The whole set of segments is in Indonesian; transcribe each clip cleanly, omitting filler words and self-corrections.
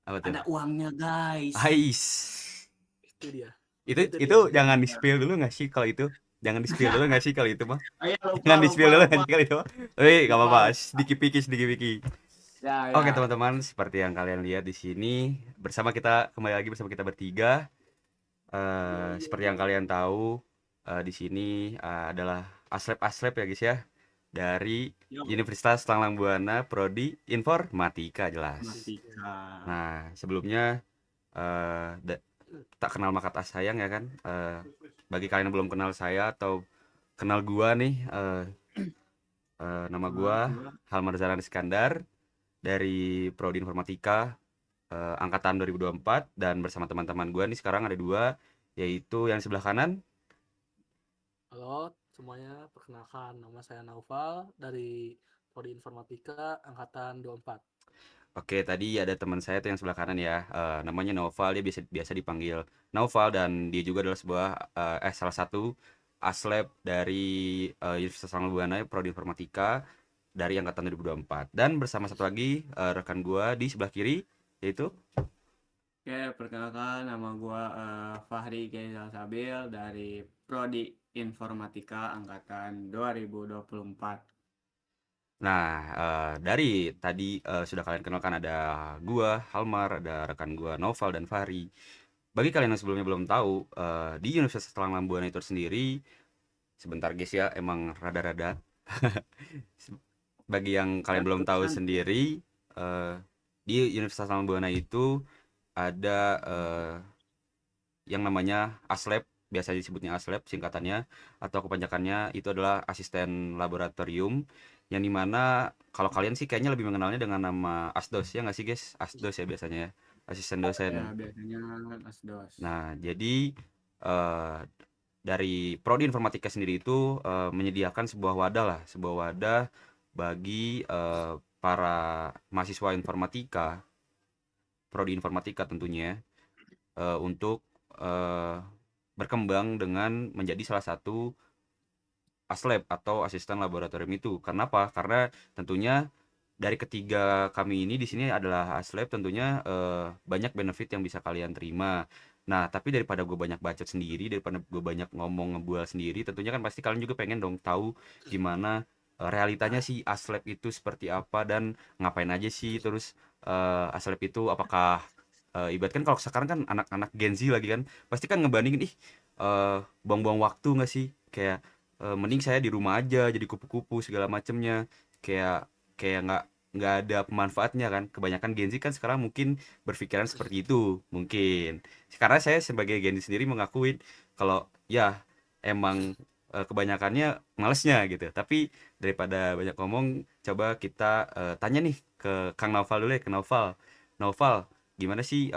Apa tuh? Ada uangnya, guys. Ais. Itu dia. Itu Itu itu dia. jangan di-spill dulu nggak sih kalau itu? Jangan di-spill dulu nggak sih kalau itu mah? Oh iya, lupa, Jangan lupa, di-spill dulu nggak lupa. sih kalau itu mah? Tapi nggak Lupa, apa-apa, lupa. sedikit piki, sedikit piki. Ya, Oke ya. teman-teman, seperti yang kalian lihat di sini, bersama kita kembali lagi bersama kita bertiga. Yo, yo, Seperti yang yo. kalian tahu, di sini adalah aslep-aslep ya guys ya, dari Yo, Universitas Langlang Buana, Prodi Informatika jelas. Matika. Nah, sebelumnya tak kenal maka tak sayang ya kan. Bagi kalian yang belum kenal saya atau kenal gua nih, nama Kenal gua gua. Halmar Zaran Iskandar dari Prodi Informatika angkatan 2024, dan bersama teman-teman gua nih sekarang ada dua, yaitu yang sebelah kanan. Halo semuanya, perkenalkan nama saya Naufal dari Prodi Informatika angkatan 24. Oke, tadi ada teman saya tuh yang sebelah kanan ya, namanya Naufal, dia biasa biasa dipanggil Naufal, dan dia juga adalah salah satu aslep dari Universitas Langlang Buana Prodi Informatika dari angkatan 2024. Dan bersama satu lagi rekan gua di sebelah kiri, yaitu Oke, perkenalkan nama gua Fahri Genzal Sabil dari Prodi Informatika angkatan 2024. nah, dari tadi sudah kalian kenalkan, ada gua Halmar, ada rekan gua Naufal dan Fahri. Bagi kalian yang sebelumnya belum tahu, di Universitas Langlang Buana itu sendiri, sebentar guys ya, emang rada-rada. Bagi yang kalian belum tahu Santai. sendiri, eh, di Universitas Langlang Buana itu ada yang namanya ASLAB, biasa disebutnya ASLAB singkatannya, atau kepanjangannya itu adalah asisten laboratorium, yang dimana kalau kalian sih kayaknya lebih mengenalnya dengan nama ASDOS ya nggak sih guys? ASDOS ya biasanya ya, asisten Ya, dosen. biasanya asdos. Nah, jadi eh, dari Prodi Informatika sendiri itu menyediakan sebuah wadah lah, sebuah wadah bagi para mahasiswa informatika, Prodi Informatika tentunya, untuk eh, berkembang dengan menjadi salah satu aslab atau asisten laboratorium itu. Karena apa? Karena tentunya dari ketiga kami ini di sini adalah aslab, tentunya banyak benefit yang bisa kalian terima. Nah, tapi daripada gue banyak bacot sendiri, daripada gue banyak ngomong ngebual sendiri, tentunya kan pasti kalian juga pengen dong tahu gimana realitanya sih aslab itu seperti apa dan ngapain aja sih. Terus aslab itu apakah ibarat kan kalau sekarang kan anak-anak Gen Z lagi kan, pasti kan ngebandingin, ih buang-buang waktu nggak sih, kayak mending saya di rumah aja jadi kupu-kupu segala macemnya, kayak kayak nggak ada pemanfaatnya kan. Kebanyakan Gen Z kan sekarang mungkin berpikiran seperti itu mungkin. Karena saya sebagai Gen Z sendiri mengakuin kalau ya emang kebanyakannya malesnya gitu. Tapi daripada banyak ngomong, coba kita tanya nih ke Kang Naufal dulu ya, ke Naufal. Naufal, gimana sih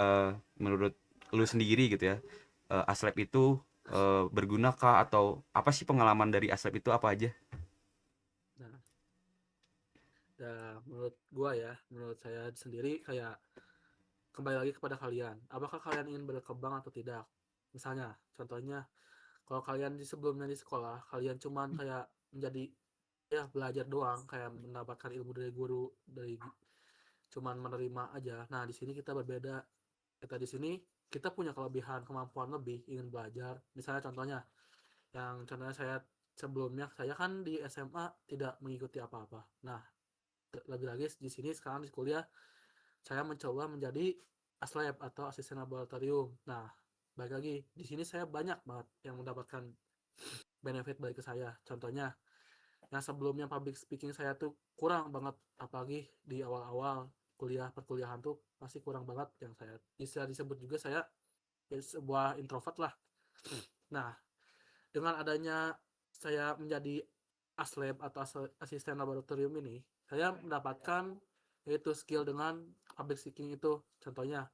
menurut lu sendiri gitu ya, aslab itu berguna kah, atau apa sih pengalaman dari aslab itu apa aja? Nah, menurut saya sendiri kayak kembali lagi kepada kalian. Apakah kalian ingin berkembang atau tidak? Misalnya, contohnya, kalau kalian sebelumnya di sekolah, kalian cuman kayak menjadi ya belajar doang, kayak mendapatkan ilmu dari guru, dari cuman menerima aja. Nah, di sini kita berbeda. Kita di sini kita punya kelebihan, kemampuan lebih, ingin belajar. Misalnya contohnya, contohnya saya sebelumnya saya kan di SMA tidak mengikuti apa-apa. Nah, lebih lagi di sini sekarang di kuliah saya mencoba menjadi aslab atau asisten laboratorium. Nah, balik lagi di sini saya banyak banget yang mendapatkan benefit balik ke saya. Contohnya, yang sebelumnya public speaking saya tuh kurang banget, apalagi di awal-awal perkuliahan tuh masih kurang banget, yang saya bisa disebut juga saya ya, sebuah introvert lah. Nah, dengan adanya saya menjadi aslab atau asisten laboratorium ini, saya mendapatkan yaitu skill dengan public speaking itu. Contohnya,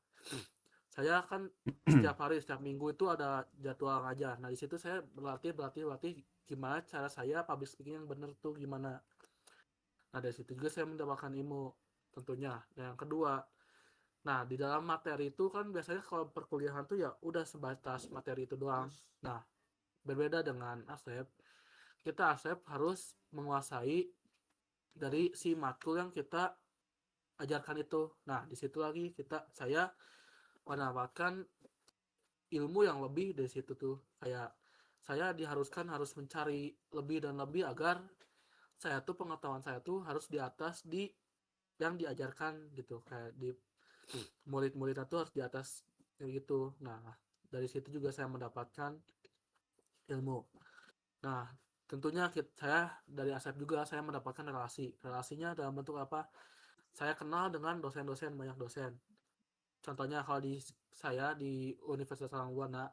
saya kan setiap hari, setiap minggu itu ada jadwal ngajar. Nah, di situ saya berlatih gimana cara saya public speaking yang benar tuh gimana. Nah, dari situ juga saya mendapatkan ilmu tentunya. Nah, yang kedua, nah di dalam materi itu kan biasanya kalau perkuliahan tuh ya udah sebatas materi itu doang. Nah, berbeda dengan ASEP, kita ASEP harus menguasai dari si matkul yang kita ajarkan itu. Nah, di situ lagi saya mendapatkan ilmu yang lebih dari situ tuh. Kayak saya diharuskan harus mencari lebih dan lebih agar saya tuh pengetahuan saya tuh harus di atas yang diajarkan gitu. Kayak di murid-muridnya tuh harus di atas kayak gitu. Nah, dari situ juga saya mendapatkan ilmu. Nah, tentunya saya dari Asep juga saya mendapatkan relasi. Relasinya dalam bentuk apa? Saya kenal dengan dosen-dosen, banyak dosen. Contohnya kalau saya di Universitas Sarangbuana,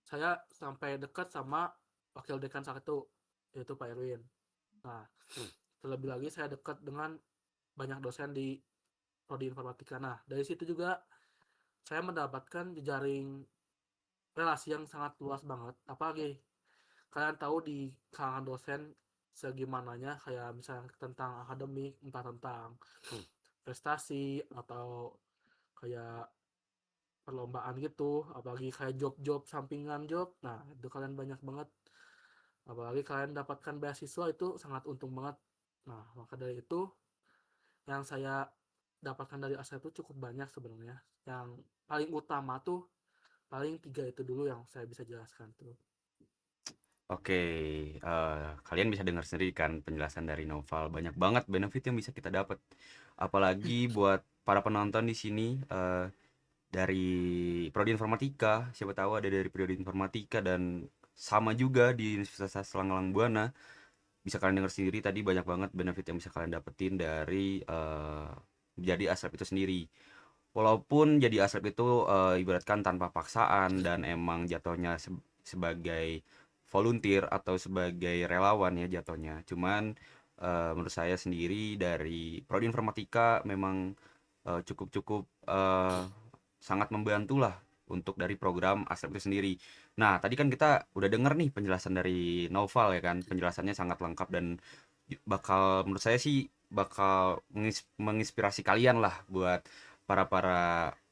saya sampai dekat sama wakil dekan saat itu, yaitu Pak Erwin. Nah, terlebih lagi saya dekat dengan banyak dosen di prodi informatika. Nah, dari situ juga saya mendapatkan jejaring relasi yang sangat luas banget. Apalagi kalian tahu di kalangan dosen segimananya kayak misalnya tentang akademik, entah tentang prestasi atau kayak perlombaan gitu, apalagi kayak job-job sampingan job. Nah, itu kalian banyak banget. Apalagi kalian dapatkan beasiswa itu sangat untung banget. Nah, maka dari itu yang saya dapatkan dari ASEP itu cukup banyak sebenarnya. Yang paling utama tuh paling 3 itu dulu yang saya bisa jelaskan tuh. Oke, kalian bisa dengar sendiri kan penjelasan dari Noval. Banyak banget benefit yang bisa kita dapat. Apalagi buat para penonton di sini dari prodi informatika, siapa tahu ada dari prodi informatika dan sama juga di Universitas Selanglang Buana. Bisa kalian dengar sendiri tadi banyak banget benefit yang bisa kalian dapetin dari jadi aslep itu sendiri. Walaupun jadi aslep itu ibaratkan tanpa paksaan dan emang jatuhnya sebagai volunteer atau sebagai relawan ya jatuhnya. Cuman menurut saya sendiri dari prodi informatika memang cukup-cukup sangat membantu lah untuk dari program aslep itu sendiri. Nah, tadi kan kita udah denger nih penjelasan dari Noval ya kan. Penjelasannya sangat lengkap dan bakal menurut saya sih bakal menginspirasi kalian lah buat para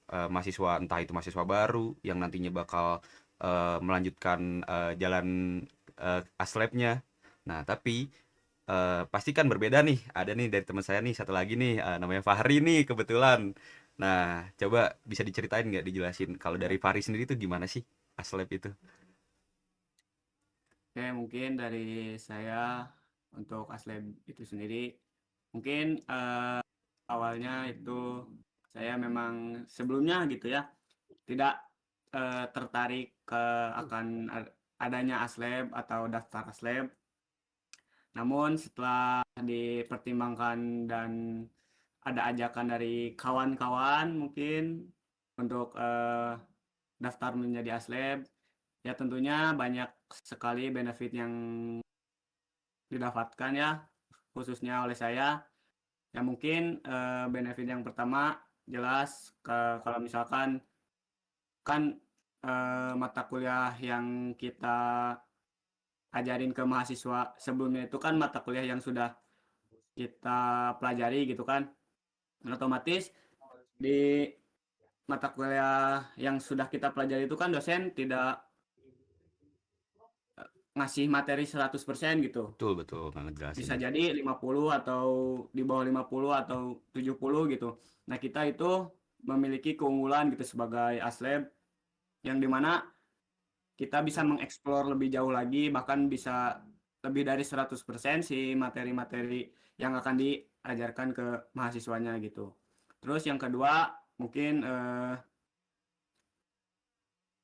mahasiswa, entah itu mahasiswa baru yang nantinya bakal melanjutkan jalan aslabnya. Nah, tapi pasti kan berbeda nih. Ada nih dari teman saya nih satu lagi nih namanya Fahri nih kebetulan. Nah, coba bisa diceritain nggak, dijelasin kalau dari Fahri sendiri tuh gimana sih aslab itu? Oke, mungkin dari saya untuk Aslab itu sendiri, mungkin awalnya itu saya memang sebelumnya gitu ya, tidak tertarik ke akan adanya Aslab atau daftar Aslab. Namun setelah dipertimbangkan dan ada ajakan dari kawan-kawan mungkin untuk daftar menjadi Aslab, ya tentunya banyak sekali benefit yang didapatkan ya, khususnya oleh saya. Ya mungkin benefit yang pertama jelas kalau misalkan kan mata kuliah yang kita ajarin ke mahasiswa sebelumnya itu kan mata kuliah yang sudah kita pelajari gitu kan. Dan otomatis di mata kuliah yang sudah kita pelajari itu kan dosen tidak ngasih materi 100% gitu. Betul betul banget Bisa jelasinnya. jadi 50 atau di bawah 50 atau 70 gitu. Nah, kita itu memiliki keunggulan gitu sebagai aslab yang dimana kita bisa mengeksplor lebih jauh lagi, bahkan bisa lebih dari 100% si materi-materi yang akan diajarkan ke mahasiswanya gitu. Terus yang kedua mungkin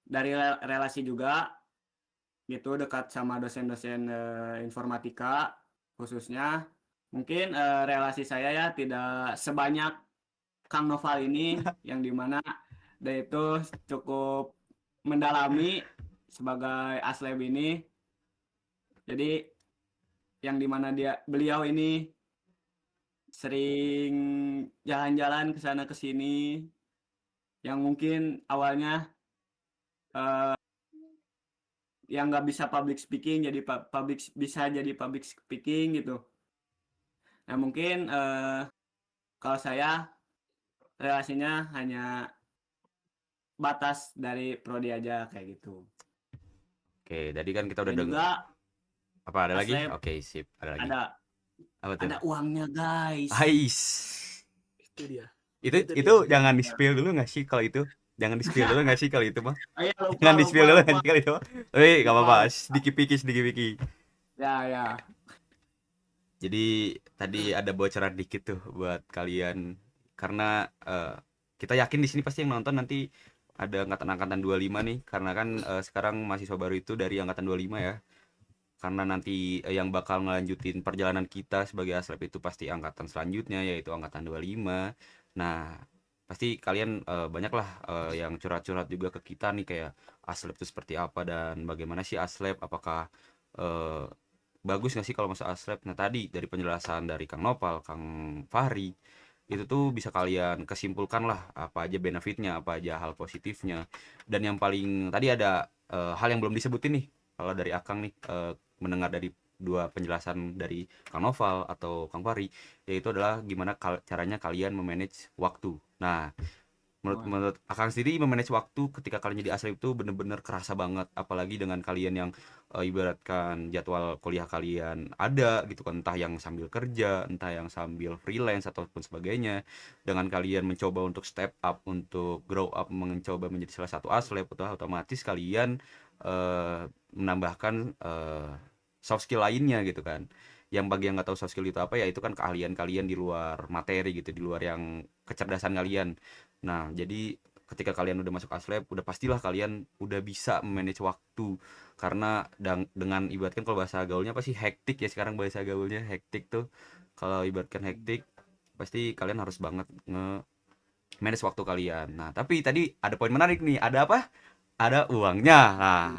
dari relasi juga gitu, dekat sama dosen-dosen informatika khususnya. Mungkin relasi saya ya tidak sebanyak Kang Noval ini yang dimana dia itu cukup mendalami sebagai aslab ini. Jadi yang dimana beliau ini sering jalan-jalan ke sana ke sini yang mungkin awalnya yang nggak bisa public speaking jadi bisa jadi public speaking gitu. Nah mungkin kalau saya relasinya hanya batas dari prodi aja kayak gitu. Oke, tadi kan kita udah Dan denger. juga Apa ada lagi? aslab Oke, sip. Ada lagi. ada Apa tuh? uangnya guys. Ais. dia. Itu Itu dia. jangan di-spill dulu nggak sih kalau itu? Jangan di-spill dulu nggak sih kalau itu mah? Oh iya, lupa Jangan lupa di-spill dulu nggak lupa sih kalau itu mah? Wih, nggak lupa apa-apa. lupa. Sedikit piki, sedikit piki. Ya ya. Jadi tadi ada bocoran dikit tuh buat kalian karena kita yakin di sini pasti yang nonton nanti ada angkatan-angkatan 25 nih karena kan sekarang mahasiswa baru itu dari angkatan 25 ya. Karena nanti yang bakal ngelanjutin perjalanan kita sebagai aslep itu pasti angkatan selanjutnya yaitu angkatan 25. Nah, pasti kalian banyak lah yang curhat-curhat juga ke kita nih kayak aslep itu seperti apa dan bagaimana sih aslep, apakah eh, bagus nggak sih kalau masuk aslep. Nah, tadi dari penjelasan dari Kang Nopal, Kang Fahri itu tuh bisa kalian kesimpulkan lah apa aja benefitnya, apa aja hal positifnya. Dan yang paling tadi ada hal yang belum disebutin nih kalau dari Akang nih mendengar dari dua penjelasan dari Kang Noval atau Kang Fahri, yaitu adalah gimana caranya kalian memanage waktu. Nah, menurut Wah, menurut Akang sendiri memanage waktu ketika kalian jadi asli itu bener-bener kerasa banget, apalagi dengan kalian yang ibaratkan jadwal kuliah kalian ada gitu kan, entah yang sambil kerja, entah yang sambil freelance ataupun sebagainya. Dengan kalian mencoba untuk step up, untuk grow up, mencoba menjadi salah satu aslep, otomatis kalian menambahkan soft skill lainnya gitu kan. Yang bagi yang nggak tahu soft skill itu apa ya, itu kan keahlian kalian di luar materi gitu, di luar yang kecerdasan kalian. Nah, jadi ketika kalian udah masuk aslab, udah pastilah kalian udah bisa manage waktu. Karena dengan ibaratkan kalau bahasa gaulnya apa sih hektik ya, sekarang bahasa gaulnya hektik tuh. Kalau ibaratkan hektik, pasti kalian harus banget manage waktu kalian. Nah, tapi tadi ada poin menarik nih. Ada apa? Ada uangnya. Nah,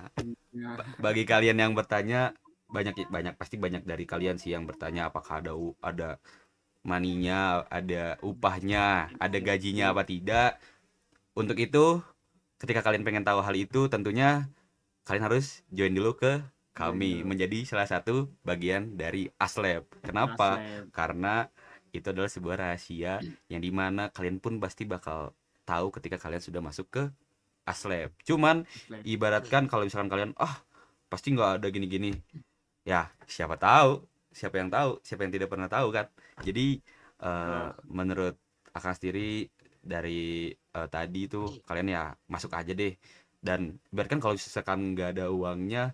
ya. bagi kalian yang bertanya, banyak banyak pasti banyak dari kalian sih yang bertanya apakah ada maninya, ada upahnya, ada gajinya apa tidak. Untuk itu, ketika kalian pengen tahu hal itu, tentunya kalian harus join dulu ke Join kami, dulu. menjadi salah satu bagian dari Aslab. Kenapa? Aslab. Karena itu adalah sebuah rahasia yang dimana kalian pun pasti bakal tahu ketika kalian sudah masuk ke Aslab. Cuman, Aslab. ibaratkan kalau misalkan kalian, pasti nggak ada gini-gini. Ya, siapa tahu? Siapa yang tahu? Siapa yang tidak pernah tahu kan? Jadi, Betul. menurut Akang sendiri dari tadi tuh kalian ya masuk aja deh. Dan ibaratkan kalau misalkan nggak ada uangnya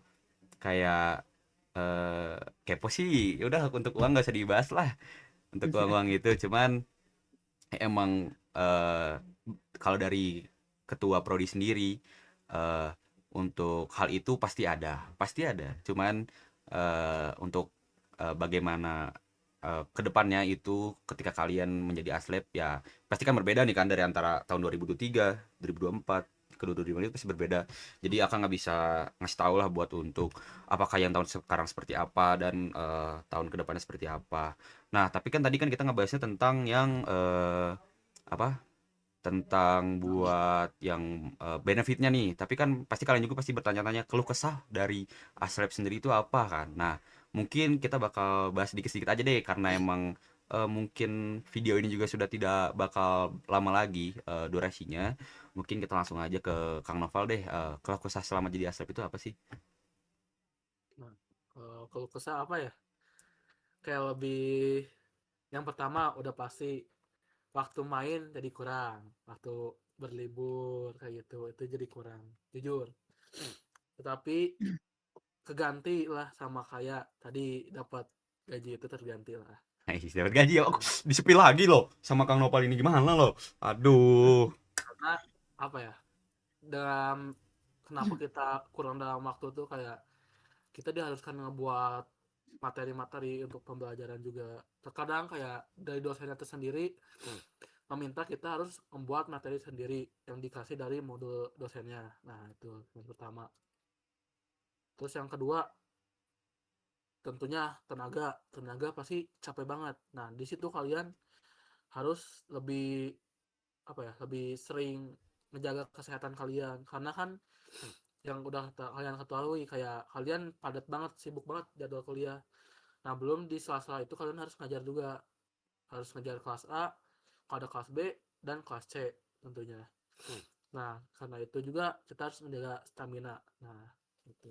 kayak eh kepo sih, ya udah untuk uang nggak usah dibahas lah. Untuk uang-uang itu cuman emang kalau dari ketua prodi sendiri eh untuk hal itu pasti ada. Cuman untuk bagaimana kedepannya itu ketika kalian menjadi aslep ya pasti kan berbeda nih kan dari antara tahun 2023, 2024 ke 2025 itu pasti berbeda. Jadi akan nggak bisa ngasih tahu lah buat untuk apakah yang tahun sekarang seperti apa dan tahun kedepannya seperti apa. Nah, tapi kan tadi kan kita ngebahasnya tentang yang apa? Tentang buat yang benefitnya nih. Tapi kan pasti kalian juga pasti bertanya-tanya keluh kesah dari Aslab sendiri itu apa kan. Nah, mungkin kita bakal bahas sedikit-sedikit aja deh karena emang mungkin video ini juga sudah tidak bakal lama lagi durasinya. Mungkin kita langsung aja ke Kang Noval deh. Keluh kesah selama jadi Aslab itu apa sih? Nah, kalau kesah apa ya? Kayak lebih yang pertama udah pasti waktu main jadi kurang, waktu berlibur kayak gitu itu jadi kurang, jujur. Tetapi keganti lah sama kayak tadi dapat gaji itu terganti lah. Dapat gaji ya. Oh, Nah, disepi lagi loh sama Kang Nopal ini gimana loh? Aduh. karena apa ya? Dalam kenapa kita kurang dalam waktu tuh kayak kita diharuskan ngebuat materi-materi untuk pembelajaran juga. Terkadang kayak dari dosennya itu sendiri meminta kita harus membuat materi sendiri yang dikasih dari modul dosennya. Nah, itu yang pertama. Terus yang kedua, tentunya tenaga. Tenaga pasti capek banget. Nah, di situ kalian harus lebih apa ya? Lebih sering menjaga kesehatan kalian karena kan yang udah kalian ketahui kayak kalian padat banget, sibuk banget jadwal kuliah. Nah, belum di sela-sela itu kalian harus ngajar juga. Harus ngajar kelas A, ada kelas B, dan kelas C tentunya. Nah, karena itu juga kita harus menjaga stamina. Nah, itu.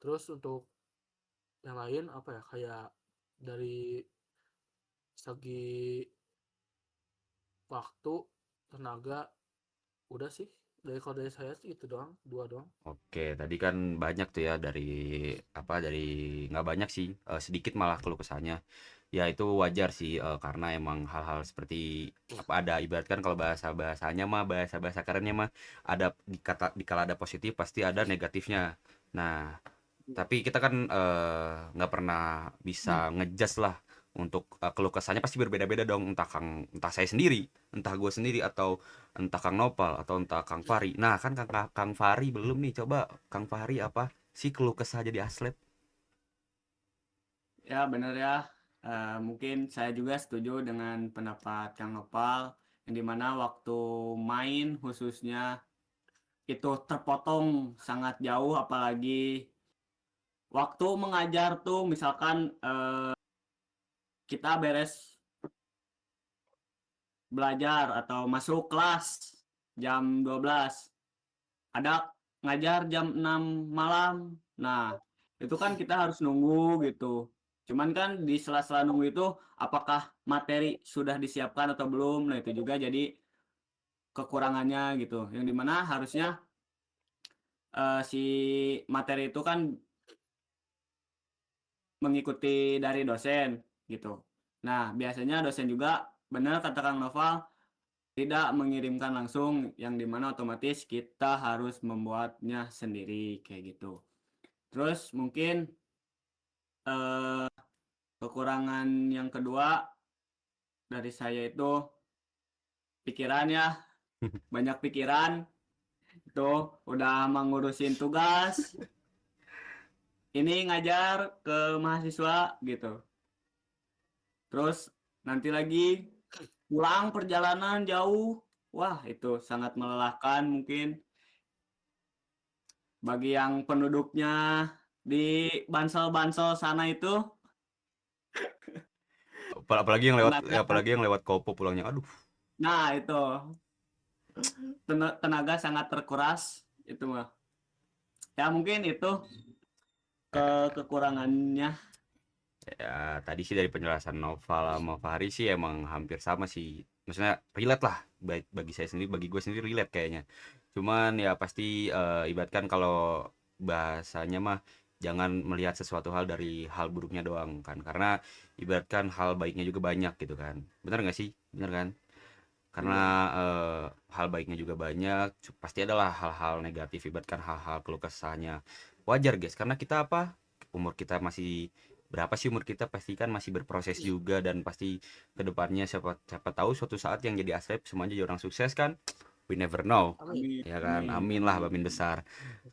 Terus untuk yang lain apa ya? Kayak dari segi waktu, tenaga, udah sih. Kalau dari saya sih itu doang, 2 doang. Oke, tadi kan banyak tuh ya dari dari nggak banyak sih, sedikit malah keluh kesahnya. Ya itu wajar sih, karena emang hal-hal seperti ada ibaratkan kalau bahasa-bahasanya mah, bahasa-bahasa kerennya mah ada dikala ada positif pasti ada negatifnya. Nah, tapi kita kan nggak pernah bisa ngejudge lah untuk keluh kesahnya pasti berbeda-beda dong, entah saya sendiri, entah gue sendiri, atau entah Kang Nopal, atau entah Kang Fari. Nah kan Kang Fari belum nih, coba Kang Fari apa sih keluh kesah jadi aslep? Ya benar ya. Mungkin saya juga setuju dengan pendapat Kang Nopal, yang dimana waktu main khususnya itu terpotong sangat jauh, apalagi waktu mengajar tuh misalkan kita beres belajar atau masuk kelas jam 12, ada ngajar jam 6 malam. Nah, itu kan kita harus nunggu gitu. Cuman kan di sela-sela nunggu itu apakah materi sudah disiapkan atau belum? Nah, itu juga jadi kekurangannya gitu. Yang dimana harusnya si materi itu kan mengikuti dari dosen gitu. Nah, biasanya dosen juga benar kata Kang Noval, tidak mengirimkan langsung, yang dimana otomatis kita harus membuatnya sendiri kayak gitu. Terus mungkin eh, kekurangan yang kedua dari saya itu pikiran ya, banyak pikiran itu udah mengurusin tugas, ini ngajar ke mahasiswa gitu. Terus nanti lagi pulang perjalanan jauh, wah itu sangat melelahkan mungkin bagi yang penduduknya di Bansel-Bansel sana itu. Tenaga, Apalagi yang lewat Kopo pulangnya, aduh. nah itu tenaga sangat terkuras itu mah. Ya mungkin itu kekurangannya. Ya, tadi sih dari penjelasan Noval sama Fahri sih emang hampir sama sih. Maksudnya relate lah, baik bagi saya sendiri, bagi gue sendiri relate kayaknya. Cuman ya pasti ibaratkan kalau bahasanya mah jangan melihat sesuatu hal dari hal buruknya doang kan. Karena ibaratkan hal baiknya juga banyak gitu kan. Bener nggak sih? Bener kan? Karena Iya. eh, hal baiknya juga banyak, pasti adalah hal-hal negatif, ibaratkan hal-hal keluh kesahnya. Wajar guys, karena kita apa? Umur kita masih berapa sih umur kita? Pasti kan masih berproses juga, dan pasti kedepannya siapa siapa tahu suatu saat yang jadi aslep semuanya jadi orang sukses kan? We never know, Amin. Amin, ya kan? amin, Amin lah, amin, amin amin. besar.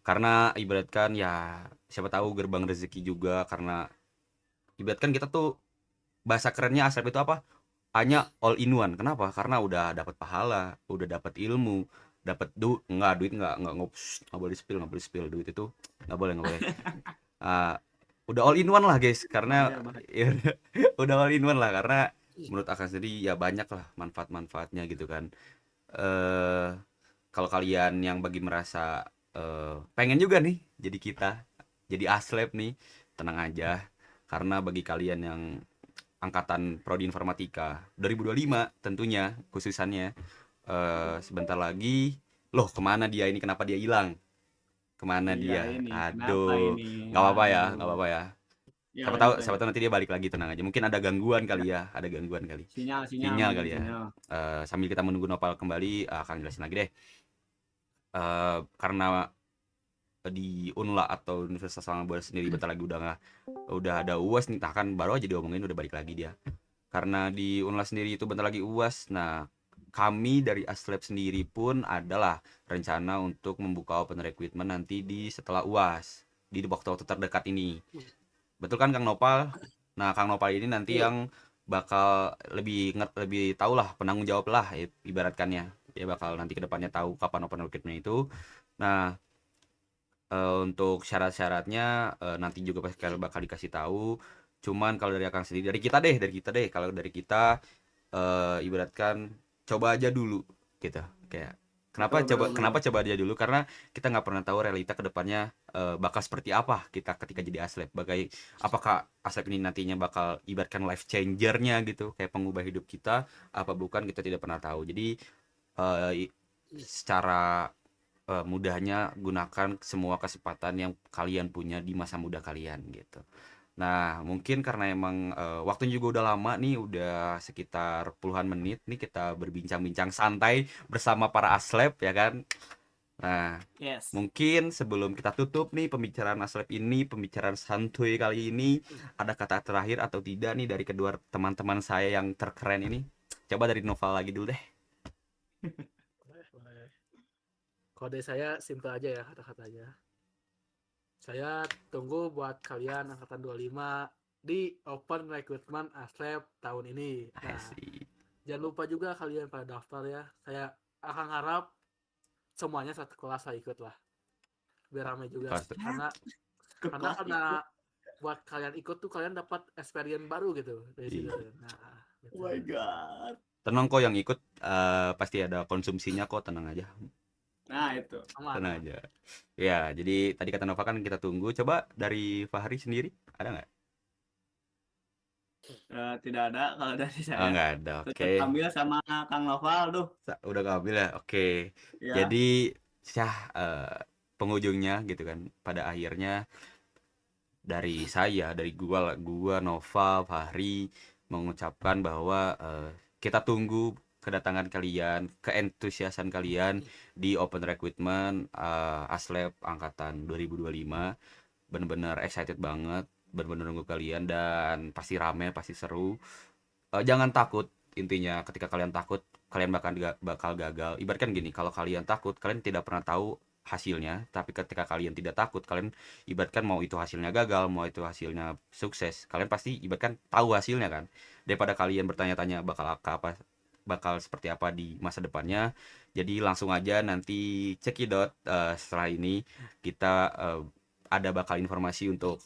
Karena ibaratkan ya siapa tahu gerbang rezeki juga, karena ibaratkan kita tuh bahasa kerennya aslep itu apa? Hanya all in one. Kenapa? Karena udah dapat pahala, udah dapat ilmu, dapat duit nggak boleh spill, nggak boleh spill duit itu nggak boleh, nggak boleh. Ah, udah all in one lah guys, karena Bahaya, bahaya. ya, udah all in one lah karena menurut akan sendiri ya banyak lah manfaat-manfaatnya gitu kan. Eh Kalau kalian yang bagi merasa pengen juga nih jadi kita, jadi aslep nih, tenang aja. Karena bagi kalian yang angkatan prodi informatika 2025 tentunya khususannya, sebentar lagi, loh kemana dia ini, kenapa dia hilang, kemana Iya dia, ini, kenapa aduh, ini? nggak apa-apa ya, Aduh. nggak apa-apa ya, Ya siapa tahu, lanjut, lanjut. nanti dia balik lagi, tenang aja, mungkin ada gangguan Ya, kali ya, ada gangguan kali, sinyal, sinyal sinyal mungkin kali ya. sinyal. Sambil kita menunggu Nopal kembali, akan jelasin lagi deh. Karena di Unla atau Universitas Salamabua sendiri bentar lagi udah ada UAS nih, nah kan baru aja diomongin udah balik lagi dia. Karena di Unla sendiri itu bentar lagi UAS. Nah, kami dari Aslab sendiri pun adalah rencana untuk membuka open recruitment nanti di setelah UAS, di waktu-waktu terdekat ini. Betul kan Kang Nopal? Nah, Kang Nopal ini nanti Iya. yang bakal lebih tahu lah, penanggung jawab lah ibaratkannya. Dia bakal nanti kedepannya tahu kapan open recruitment itu. Nah, untuk syarat-syaratnya nanti juga pasti bakal dikasih tahu. Cuman kalau dari Akang sendiri, dari kita deh, kalau dari kita ibaratkan coba aja dulu gitu. Kayak Kenapa Betul, betul, kenapa bro. coba dia dulu? Karena kita nggak pernah tahu realita kedepannya bakal seperti apa kita ketika jadi aslep. Apakah aslep ini nantinya bakal ibaratkan life changernya gitu, kayak pengubah hidup kita, apa bukan kita tidak pernah tahu. Jadi secara mudahnya gunakan semua kesempatan yang kalian punya di masa muda kalian gitu. Nah, mungkin karena emang waktunya juga udah lama nih, udah sekitar puluhan menit nih kita berbincang-bincang santai bersama para aslep ya kan. Nah, Yes. mungkin sebelum kita tutup nih pembicaraan aslep ini, pembicaraan santuy kali ini, ada kata terakhir atau tidak nih dari kedua teman-teman saya yang terkeren ini? Coba dari Noval lagi dulu deh. Boleh. Kode saya simple aja ya kata-katanya. Saya tunggu buat kalian angkatan 25 di Open Recruitment Aslep tahun ini. Nah, Asik. jangan lupa juga kalian pada daftar ya. Saya akan harap semuanya satu kelas saya ikut lah. Biar rame juga. Kelas Karena Ke karena kelas karena ikut. buat kalian ikut tuh kalian dapat experience baru gitu dari situ. Iya. Nah, gitu. Oh my god. Tenang kok yang ikut pasti ada konsumsinya kok, tenang aja. Nah, itu. Aman, Tenang aman. aja. Ya, jadi tadi kata Nova kan kita tunggu. Coba dari Fahri sendiri, ada nggak? Tidak ada kalau dari Oh, saya. nggak ada. Oke. Tetap ambil sama Kang Noval tuh. Udah ngambil ya? Oke. Ya. Jadi, penghujungnya gitu kan. Pada akhirnya dari saya, dari gua Nova, Fahri mengucapkan bahwa kita tunggu kedatangan kalian, keentusiasan kalian di Open Recruitment Aslep angkatan 2025. Bener-bener excited banget, bener-bener nunggu kalian dan pasti rame, pasti seru. Jangan takut, intinya ketika kalian takut kalian bakal gagal. Ibaratkan gini, kalau kalian takut kalian tidak pernah tahu hasilnya, tapi ketika kalian tidak takut kalian ibaratkan mau itu hasilnya gagal, mau itu hasilnya sukses, kalian pasti ibaratkan tahu hasilnya kan. Daripada kalian bertanya-tanya bakal seperti apa di masa depannya. Jadi langsung aja nanti cekidot setelah ini kita ada bakal informasi untuk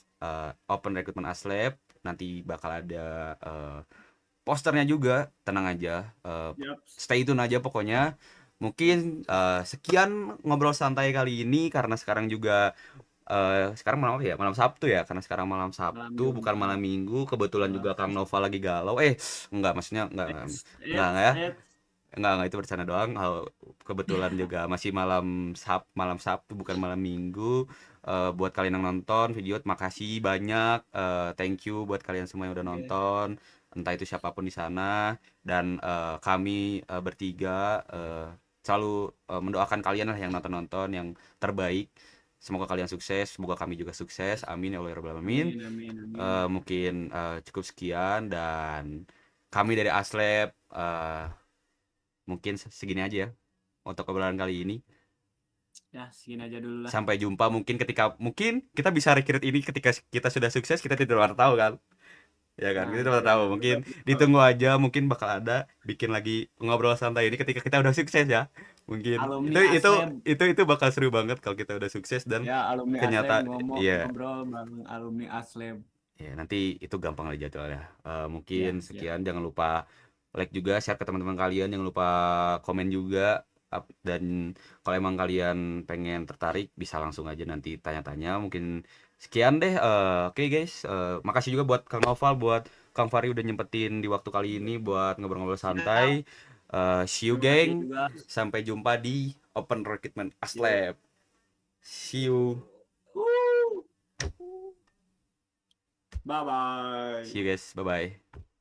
Open Recruitment Aslep, nanti bakal ada posternya juga, tenang aja, Yap. stay tune aja pokoknya. Mungkin sekian ngobrol santai kali ini karena sekarang juga sekarang malam apa ya? Malam Sabtu ya, karena sekarang malam Malam Sabtu bukan malam Jumat. Minggu. Kebetulan Wah. juga Kang Nova lagi galau. Enggak, maksudnya Eits, enggak eits, ya. eits. Enggak, itu bercanda doang. Kebetulan juga masih malam Sabtu bukan malam Minggu. Buat kalian yang nonton video, makasih banyak. Thank you buat kalian semua yang udah Oke. nonton. Entah itu siapapun di sana dan kami bertiga selalu mendoakan kalian lah yang nonton-nonton yang terbaik. Semoga kalian sukses, semoga kami juga sukses. Amin ya Allah ya Rabbal Alamin. Amin, amin, amin. Mungkin cukup sekian dan kami dari Aslep mungkin segini aja ya untuk obrolan kali ini. Ya, segini aja dulu lah. Sampai jumpa mungkin mungkin kita bisa rekrut ini ketika kita sudah sukses, kita tidak pernah tahu kan. Ya kan, Nah, kita tidak itu pernah tahu. dia. Mungkin Betul, betul. ditunggu aja, mungkin bakal ada bikin lagi ngobrol santai ini ketika kita udah sukses ya. Mungkin Alumni Aslem. itu bakal seru banget kalau kita udah sukses dan Ya, alumni Aslem kenyata iya. ngobrol bareng alumni Aslem. Ya, nanti itu gampang aja jadwalnya. Mungkin Ya, siap. sekian, jangan lupa like juga, share ke teman-teman kalian, jangan lupa komen juga. Dan kalau emang kalian pengen tertarik bisa langsung aja nanti tanya-tanya. Mungkin sekian deh. Oke guys, makasih juga buat Kang Noval, buat Kang Fari udah nyempetin di waktu kali ini buat ngobrol-ngobrol Siap. santai. See you Terima kasih geng. juga. Sampai jumpa di Open Recruitment Yuk. Aslab. See you. Bye bye. See you guys. Bye bye.